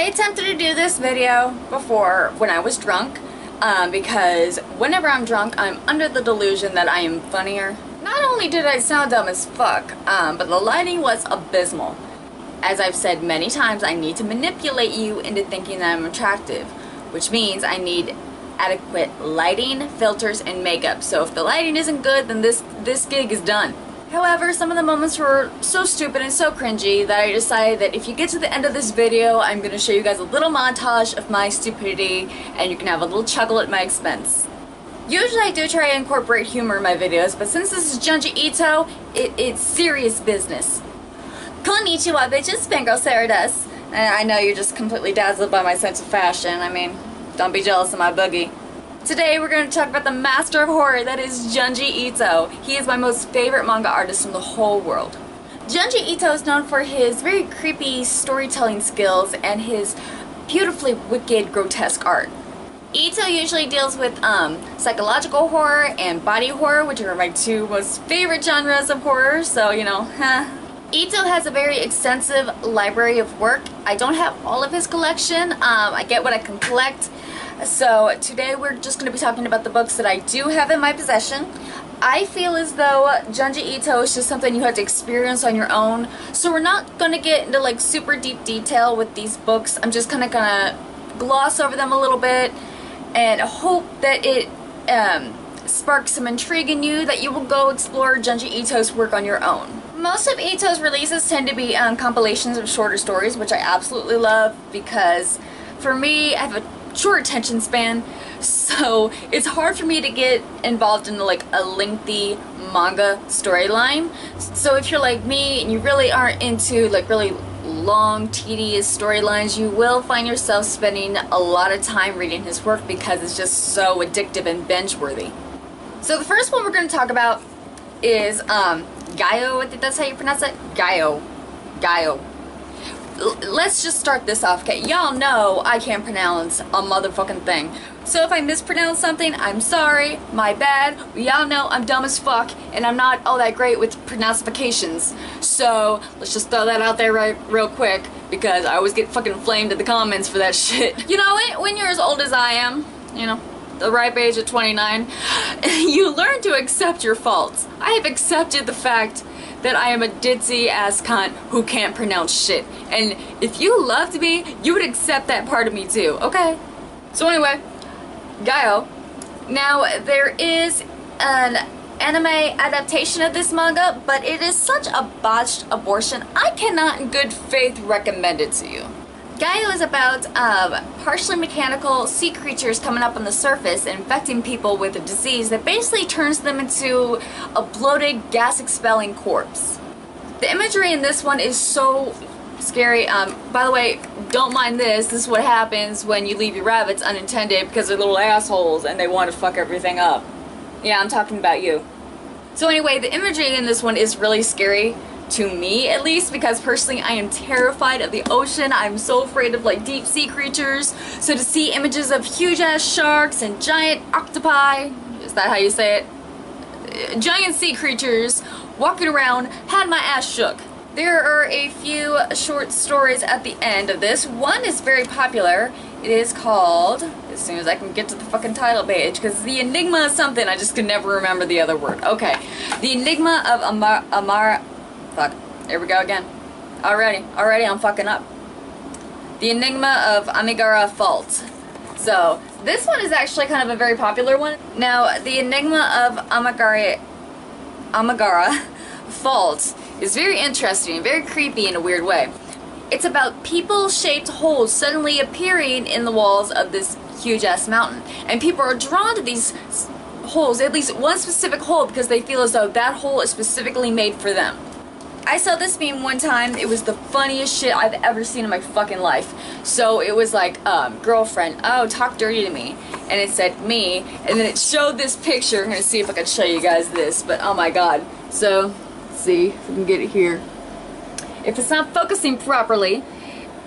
attempted to do this video before when I was drunk, because whenever I'm drunk, I'm under the delusion that I am funnier. Not only did I sound dumb as fuck, but the lighting was abysmal. As I've said many times, I need to manipulate you into thinking that I'm attractive, which means I need adequate lighting, filters, and makeup. So if the lighting isn't good, then this gig is done. However, some of the moments were so stupid and so cringy that I decided that if you get to the end of this video, I'm going to show you guys a little montage of my stupidity, and you can have a little chuckle at my expense. Usually I do try to incorporate humor in my videos, but since this is Junji Ito, it's serious business. Konnichiwa bitches, Fangirl Sarah does. And I know you're just completely dazzled by my sense of fashion. I mean, don't be jealous of my boogie. Today we're going to talk about the master of horror that is Junji Ito. He is my most favorite manga artist in the whole world. Junji Ito is known for his very creepy storytelling skills and his beautifully wicked, grotesque art. Ito usually deals with psychological horror and body horror, which are my two most favorite genres of horror, so you know, Ito has a very extensive library of work. I don't have all of his collection. I get what I can collect. So today we're just going to be talking about the books that I do have in my possession. I feel as though Junji Ito is just something you have to experience on your own. So we're not going to get into like super deep detail with these books. I'm just kind of going to gloss over them a little bit and hope that it sparks some intrigue in you, that you will go explore Junji Ito's work on your own. Most of Ito's releases tend to be compilations of shorter stories, which I absolutely love because for me, I have a short attention span, so it's hard for me to get involved in like a lengthy manga storyline. So if you're like me and you really aren't into like really long, tedious storylines, you will find yourself spending a lot of time reading his work because it's just so addictive and binge-worthy. So the first one we're going to talk about is Gaio. I think that's how you pronounce it. Gaio. Let's just start this off, okay? Y'all know I can't pronounce a motherfucking thing. So if I mispronounce something, I'm sorry, my bad. Y'all know I'm dumb as fuck, and I'm not all that great with pronunciations. So let's just throw that out there real quick, because I always get fucking flamed in the comments for that shit. You know, when you're as old as I am, you know, the ripe age of 29, you learn to accept your faults. I have accepted the fact that I am a ditzy ass cunt who can't pronounce shit. And if you loved me, you would accept that part of me too, okay? So anyway, Gaio. Now, there is an anime adaptation of this manga, but it is such a botched abortion, I cannot in good faith recommend it to you. Gaio is about partially mechanical sea creatures coming up on the surface and infecting people with a disease that basically turns them into a bloated, gas-expelling corpse. The imagery in this one is so scary. By the way, don't mind this. This is what happens when you leave your rabbits unattended because they're little assholes and they want to fuck everything up. Yeah, I'm talking about you. So anyway, the imagery in this one is really scary. To me, at least, because personally I am terrified of the ocean. I'm so afraid of like deep sea creatures. So to see images of huge ass sharks and giant octopi, is that how you say it? Giant sea creatures walking around had my ass shook. There are a few short stories at the end of this. One is very popular. It is called, as soon as I can get to the fucking title page, because the Enigma of something, I just can never remember the other word. Okay, the Enigma of Fuck, there we go again. Already, I'm fucking up. The Enigma of Amigara Fault. So, this one is actually kind of a very popular one. Now, the Enigma of Amigara Fault is very interesting, very creepy in a weird way. It's about people-shaped holes suddenly appearing in the walls of this huge-ass mountain. And people are drawn to these holes, at least one specific hole, because they feel as though that hole is specifically made for them. I saw this meme one time. It was the funniest shit I've ever seen in my fucking life. So it was like, girlfriend, oh, talk dirty to me. And it said me, and then it showed this picture. I'm gonna see if I can show you guys this, but oh my god. So, let's see if we can get it here. If it's not focusing properly,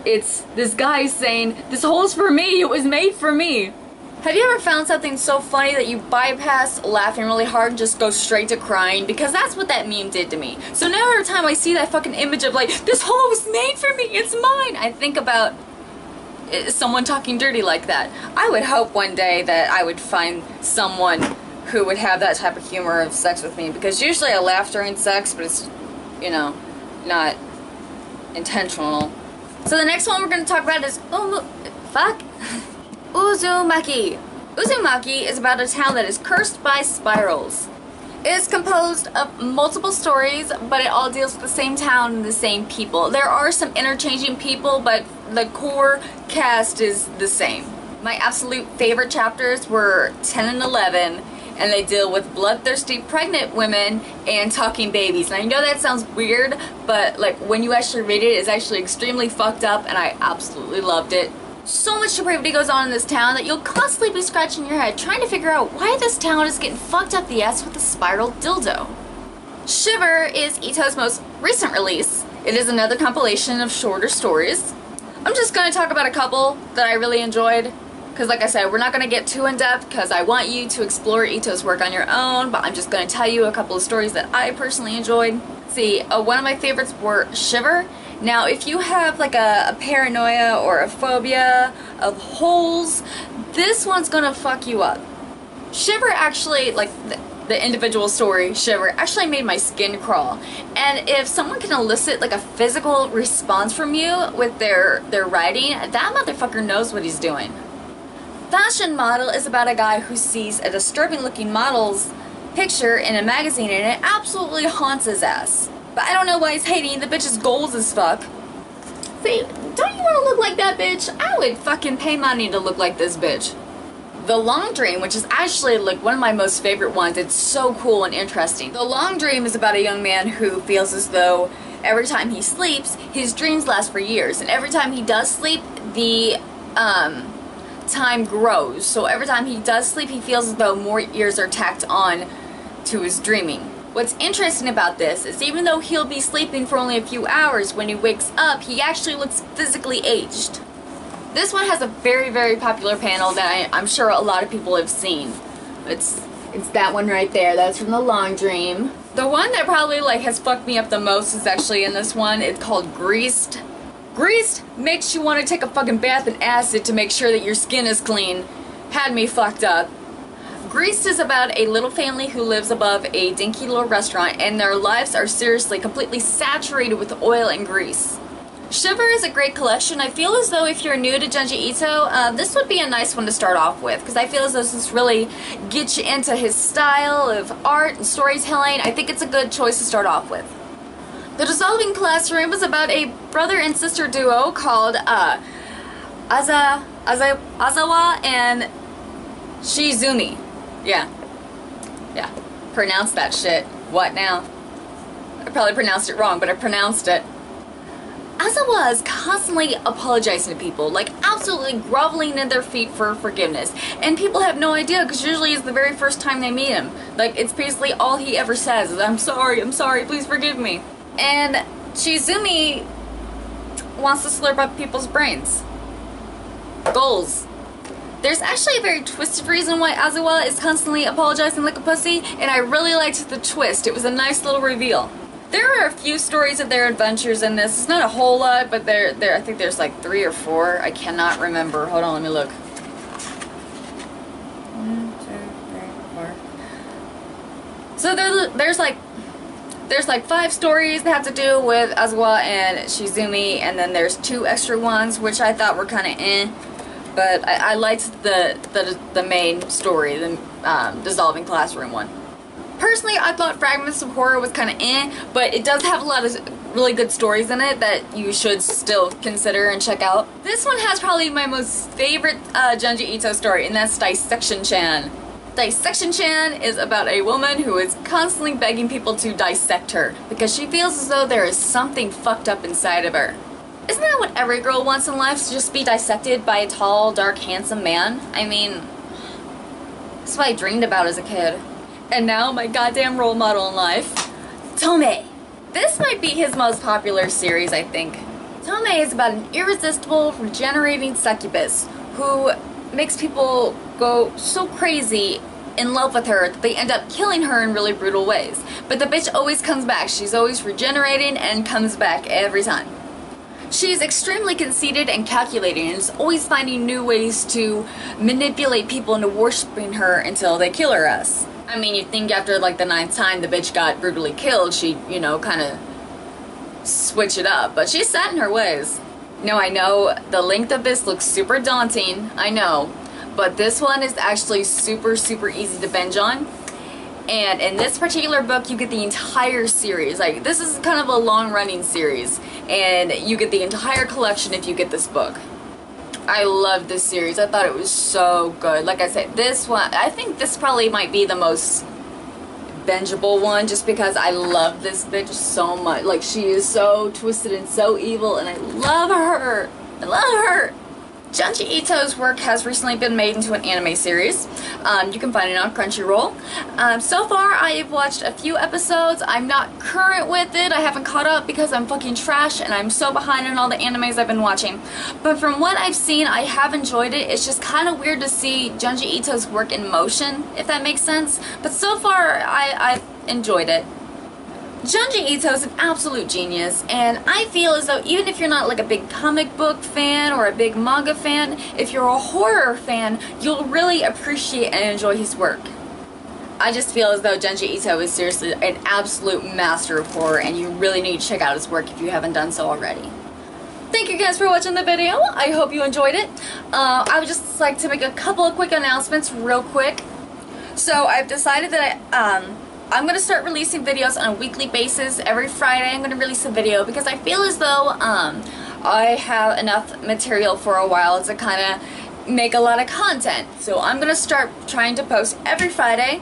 it's this guy saying, this hole's for me, it was made for me. Have you ever found something so funny that you bypass laughing really hard and just go straight to crying? Because that's what that meme did to me. So now every time I see that fucking image of like, this hole was made for me, it's mine, I think about is someone talking dirty like that. I would hope one day that I would find someone who would have that type of humor of sex with me, because usually I laugh during sex, but it's, you know, not intentional. So the next one we're going to talk about is Uzumaki. Uzumaki is about a town that is cursed by spirals. It is composed of multiple stories, but it all deals with the same town and the same people. There are some interchanging people, but the core cast is the same. My absolute favorite chapters were 10 and 11, and they deal with bloodthirsty pregnant women and talking babies. And I know that sounds weird, but like when you actually read it, it's actually extremely fucked up, and I absolutely loved it. So much depravity goes on in this town that you'll constantly be scratching your head trying to figure out why this town is getting fucked up the ass with a spiral dildo. Shiver is Ito's most recent release. It is another compilation of shorter stories. I'm just going to talk about a couple that I really enjoyed, because like I said, we're not going to get too in depth because I want you to explore Ito's work on your own, but I'm just going to tell you a couple of stories that I personally enjoyed. See, one of my favorites were Shiver. Now, if you have like a paranoia or a phobia of holes, this one's gonna fuck you up. Shiver actually, like the individual story, Shiver, actually made my skin crawl. And if someone can elicit like a physical response from you with their writing, that motherfucker knows what he's doing. Fashion Model is about a guy who sees a disturbing looking model's picture in a magazine and it absolutely haunts his ass. But I don't know why he's hating. The bitch is goals as fuck. See, don't you want to look like that bitch? I would fucking pay money to look like this bitch. The Long Dream, which is actually like one of my most favorite ones. It's so cool and interesting. The Long Dream is about a young man who feels as though every time he sleeps, his dreams last for years. And every time he does sleep, the time grows. So every time he does sleep, he feels as though more years are tacked on to his dreaming. What's interesting about this is even though he'll be sleeping for only a few hours, when he wakes up, he actually looks physically aged. This one has a very, very popular panel that I'm sure a lot of people have seen. It's that one right there. That's from The Long Dream. The one that probably like has fucked me up the most is actually in this one. It's called Greased. Greased makes you want to take a fucking bath in acid to make sure that your skin is clean. Had me fucked up. Greased is about a little family who lives above a dinky little restaurant, and their lives are seriously completely saturated with oil and grease. Shiver is a great collection. I feel as though if you're new to Junji Ito, this would be a nice one to start off with, because I feel as though this really gets you into his style of art and storytelling. I think it's a good choice to start off with. The Dissolving Classroom is about a brother and sister duo called Azawa and Shizumi. Yeah. Pronounce that shit. What now? I probably pronounced it wrong, but I pronounced it. Azawa is constantly apologizing to people, like absolutely groveling at their feet for forgiveness. And people have no idea, because usually it's the very first time they meet him. Like, it's basically all he ever says is, I'm sorry, please forgive me. And Shizumi wants to slurp up people's brains. Goals. There's actually a very twisted reason why Azawa is constantly apologizing like a pussy, and I really liked the twist. It was a nice little reveal. There are a few stories of their adventures in this. It's not a whole lot, but I think there's like 3 or 4. I cannot remember. Hold on, let me look. 1, 2, 3, 4. So there's like 5 stories that have to do with Azawa and Shizumi, and then there's 2 extra ones, which I thought were kind of eh. But I liked the main story, the Dissolving Classroom one. Personally, I thought Fragments of Horror was kind of eh, but it does have a lot of really good stories in it that you should still consider and check out. This one has probably my most favorite Junji Ito story, and that's Dissection Chan. Dissection Chan is about a woman who is constantly begging people to dissect her because she feels as though there is something fucked up inside of her. Isn't that what every girl wants in life, to just be dissected by a tall, dark, handsome man? I mean, that's what I dreamed about as a kid. And now my goddamn role model in life, Tomei. This might be his most popular series, I think. Tomei is about an irresistible, regenerating succubus who makes people go so crazy in love with her that they end up killing her in really brutal ways. But the bitch always comes back. She's always regenerating and comes back every time. She's extremely conceited and calculating and is always finding new ways to manipulate people into worshipping her until they kill her ass. I mean, you'd think after like the 9th time the bitch got brutally killed, she'd, you know, kind of switch it up. But she's set in her ways. Now, I know the length of this looks super daunting, I know. But this one is actually super easy to binge on. And in this particular book, you get the entire series. Like, this is kind of a long-running series. And you get the entire collection if you get this book. I love this series. I thought it was so good. Like I said, this one, I think this probably might be the most bingeable one, just because I love this bitch so much. Like, she is so twisted and so evil, and I love her. I love her. Junji Ito's work has recently been made into an anime series. You can find it on Crunchyroll. So far, I have watched a few episodes. I'm not current with it. I haven't caught up because I'm fucking trash and I'm so behind on all the animes I've been watching. But from what I've seen, I have enjoyed it. It's just kind of weird to see Junji Ito's work in motion, if that makes sense. But so far, I've enjoyed it. Junji Ito is an absolute genius, and I feel as though even if you're not like a big comic book fan or a big manga fan, if you're a horror fan, you'll really appreciate and enjoy his work. I just feel as though Junji Ito is seriously an absolute master of horror, and you really need to check out his work if you haven't done so already. Thank you guys for watching the video. I hope you enjoyed it. I would just like to make a couple of quick announcements real quick. So I've decided that I'm going to start releasing videos on a weekly basis. Every Friday I'm going to release a video because I feel as though I have enough material for a while to kind of make a lot of content. So I'm going to start trying to post every Friday.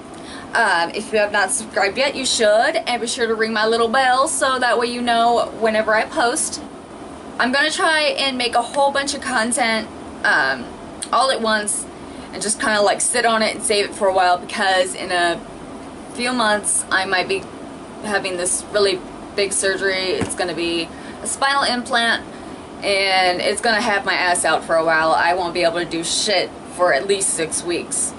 If you have not subscribed yet, you should. And be sure to ring my little bell so that way you know whenever I post. I'm going to try and make a whole bunch of content all at once and just kind of like sit on it and save it for a while, because in a few months I might be having this really big surgery. It's going to be a spinal implant, and it's going to have my ass out for a while. I won't be able to do shit for at least 6 weeks.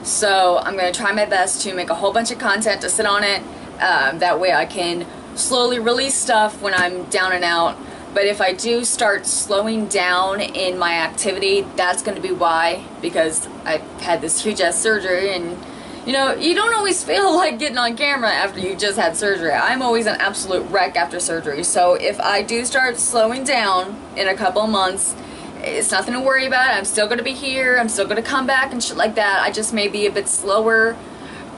So I'm going to try my best to make a whole bunch of content to sit on it. That way I can slowly release stuff when I'm down and out. But if I do start slowing down in my activity, that's going to be why, because I've had this huge ass surgery, and you know, you don't always feel like getting on camera after you just had surgery. I'm always an absolute wreck after surgery. So if I do start slowing down in a couple of months, it's nothing to worry about. I'm still going to be here. I'm still going to come back and shit like that. I just may be a bit slower.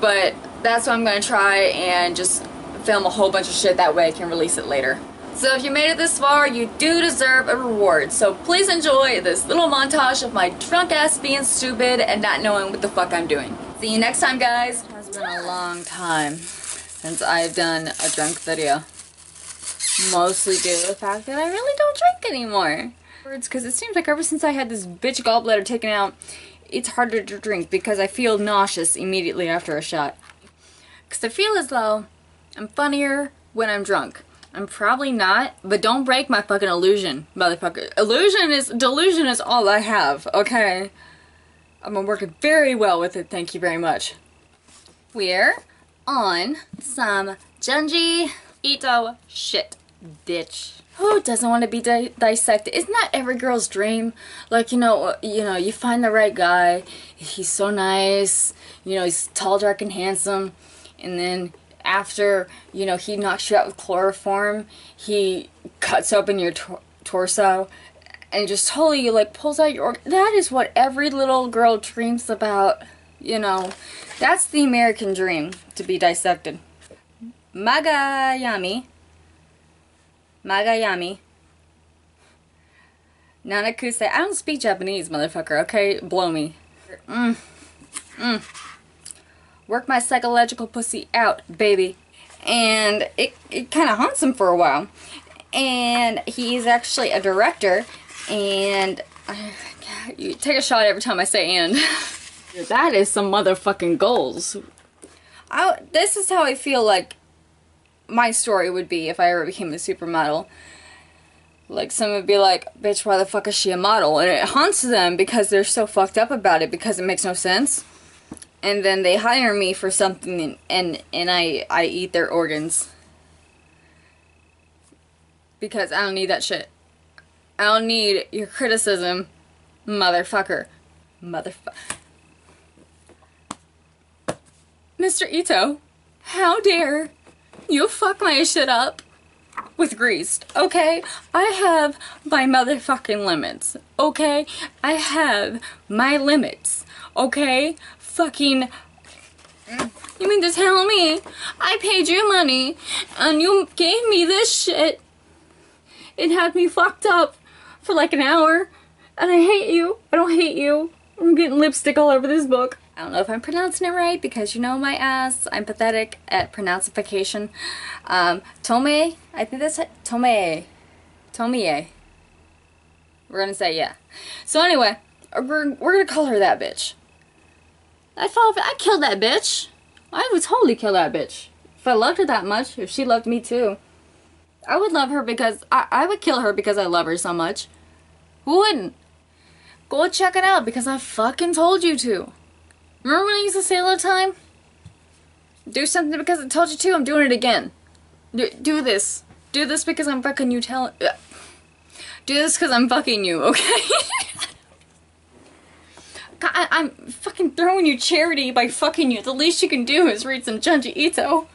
But that's what I'm going to try, and just film a whole bunch of shit. That way I can release it later. So if you made it this far, you do deserve a reward. So please enjoy this little montage of my drunk ass being stupid and not knowing what the fuck I'm doing. See you next time, guys. It has been a long time since I've done a drunk video. Mostly due to the fact that I really don't drink anymore. It's because it seems like ever since I had this bitch gallbladder taken out, it's harder to drink because I feel nauseous immediately after a shot. Because I feel as though I'm funnier when I'm drunk. I'm probably not, but don't break my fucking illusion, motherfucker. Delusion is all I have, okay? I'm working very well with it, thank you very much. We're on some Junji Ito shit, bitch. Who doesn't want to be dissected? Isn't that every girl's dream? Like, you know, you find the right guy, he's so nice, you know, he's tall, dark, and handsome, and then after, you know, he knocks you out with chloroform, he cuts open your torso, and just totally, like, pulls out your organ. That is what every little girl dreams about, you know. That's the American dream, to be dissected. Magayami. Magayami. Nanakuse. I don't speak Japanese, motherfucker, okay? Blow me. Work my psychological pussy out, baby. And it kind of haunts him for a while. And he's actually a director. And you take a shot every time I say and. That is some motherfucking goals. This is how I feel like my story would be if I ever became a supermodel. Like, someone would be like, bitch, why the fuck is she a model? And it haunts them because they're so fucked up about it because it makes no sense. And then they hire me for something, and I eat their organs. Because I don't need that shit. I don't need your criticism, motherfucker. Mr. Ito, how dare you fuck my shit up with Greased, okay? I have my motherfucking limits, okay? I have my limits, okay? Fucking... You mean to tell me I paid you money and you gave me this shit? It had me fucked up for like an hour, and I hate you. I don't hate you. I'm getting lipstick all over this book. I don't know if I'm pronouncing it right because you know my ass. I'm pathetic at pronunciation. Tomei, I think that's it. Tomei. We're gonna say yeah. So anyway, we're gonna call her that bitch. I killed that bitch. I would totally kill that bitch. If I loved her that much, if she loved me too. I would love her because, I would kill her because I love her so much. Who wouldn't? Go check it out because I fucking told you to. Remember when I used to say all the time? Do something because I told you to, I'm doing it again. Do this. Do this because I'm fucking you Do this because I'm fucking you, okay? God, I'm fucking throwing you charity by fucking you. The least you can do is read some Junji Ito.